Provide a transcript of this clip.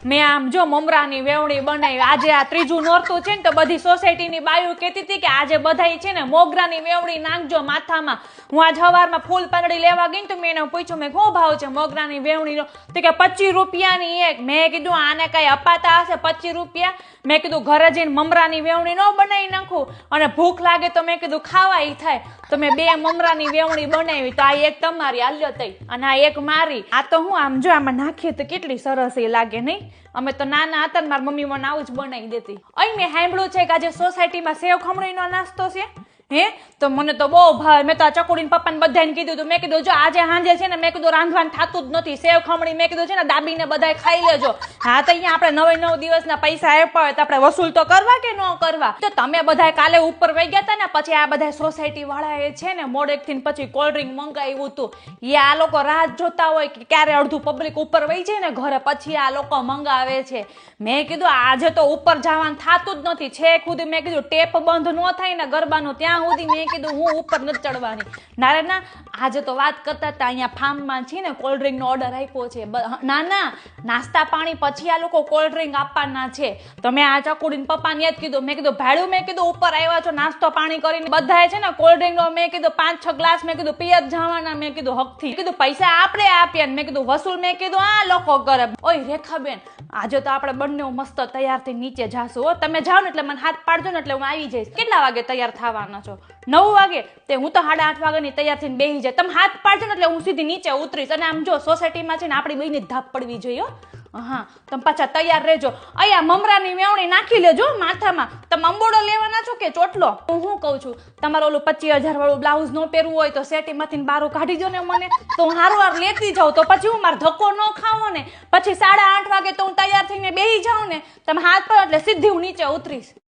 મેં આમ જો મમરાની વેવણી બનાવી. આજે આ ત્રીજું નોરતું છે ને તો બધી સોસાયટીની બાયું કહેતી હતી કે આજે બધાય છે ને મોગરાની વેવણી નાખજો માથામાં. હું આજ સવારમાં ફૂલ પાંદડી લેવા ગઈ તો મેં એને પૂછ્યું મેં શું ભાવ છે મોગરાની વેવણીનો? તો કે 25 રૂપિયાની એક. મેં કીધું આને કઈ અપાતા હશે 25 રૂપિયા? મેં કીધું ઘરે જઈને મમરાની વેવણી ન બનાવી નાખું અને ભૂખ લાગે તો મેં કીધું ખાવાય થાય તો મેં 2 મમરાની વેવણી બનાવી. તો આ એક તમારી આલ્યો તઈ અને આ એક મારી. આ તો હું આમ જો આમાં નાખીએ તો કેટલી સરસ એ લાગે નહીં? અમે તો નાના હતા ને મારી મમ્મી મને આવું જ બનાવી દેતી. અહીં મેં સાંભળ્યું છે કે આજે સોસાયટીમાં સેવ ખમણીનો નાસ્તો છે. હે તો મને તો બહુ ભાવે. મેં તો આ ચકુડીને પપ્પાને બધાને કીધું હતું. મેં કીધું જો આજે સાંજે છે ને મેં કીધું રાંધવાનું થતું જ નથી. સેવ ખમણી મેં કીધું છે ને દાબીને બધાય ખાઈ લેજો. હા તો અહીંયા આપણે 9 દિવસના પૈસા આપ્યા હોય તો આપણે વસૂલ તો કરવા કે ન કરવા? તો તમે બધાય કાલે ઉપર વહી ગયા હતા ને પછી આ બધા સોસાયટી વાળાએ છે ને મોડેકથી પછી કોલ્ડ ડ્રિંક મંગાવ્યું હતું. એ આ લોકો રાહ જોતા હોય કે ક્યારે અડધું પબ્લિક ઉપર વહી જાય ને ઘરે પછી આ લોકો મંગાવે છે. મેં કીધું આજે તો ઉપર જવાનું થતું જ નથી. છેક સુધી મેં કીધું ટેપ બંધ ન થાય ને ગરબાનું ત્યાં સુધી મેં કીધું હું ઉપર નથી ચડવાની. ના ના આજે તો વાત કરતા હતા અહીંયા ફાર્મમાં છે ને કોલ્ડ ડ્રિંક નો ઓર્ડર આપ્યો છે. ના ના નાસ્તા પાણી પછી આ લોકો કોલ્ડ ડ્રિંક આપવાના છે. તો મેં આ ચકુડીને પપ્પાને જ કીધું. મેં કીધું ભાડું મેં કીધું ઉપર આવ્યા છો નાસ્તો પાણી કરીને બધાએ છે ને કોલ્ડ ડ્રિંક નો મેં કીધું 5-6 ગ્લાસ મેં કીધું પિયત જવાના. મેં કીધું હકથી કીધું પૈસા આપણે આપ્યા. મેં કીધું વસૂલ મેં કીધું આ લોકો કરે. ઓય રેખાબેન આજે તો આપણે બંને મસ્ત તૈયાર થઈ નીચે જાશું હો. તમે જાઓ ને એટલે મને હાથ પાડજો ને એટલે હું આવી જઈશ. કેટલા વાગે તૈયાર થવાના છો? 9 વાગે. તે હું તો 8:30 વાગ્યાની તૈયાર થઈને બેસી જાય. તમે હાથ પાડજો ને એટલે હું સીધી નીચે ઉતરીશ. અને આમ જો સોસાયટીમાં છે ને આપણી બેયની ધાપ પડવી જોઈએ. હા તમે પાછા તૈયાર રહેજો. અહીંયા મમરાની વેવણી નાખી લેજો માથામાં. તમે અંબોડો લેવાના છો કે ચોટલો? હું શું કહું છું તમારે ઓલું 25,000 વાળું બ્લાઉઝ ન પહેરવું હોય તો સેટીમાંથી બારું કાઢી દો ને મને તો હું હારવાર લેતી જાઉં. તો પછી હું મારે ધક્કો ન ખાવો ને પછી 8:30 વાગે તો હું તૈયાર થઈને બેસી જાઉં ને તમે હાથ પર એટલે સીધી હું નીચે ઉતરીશ.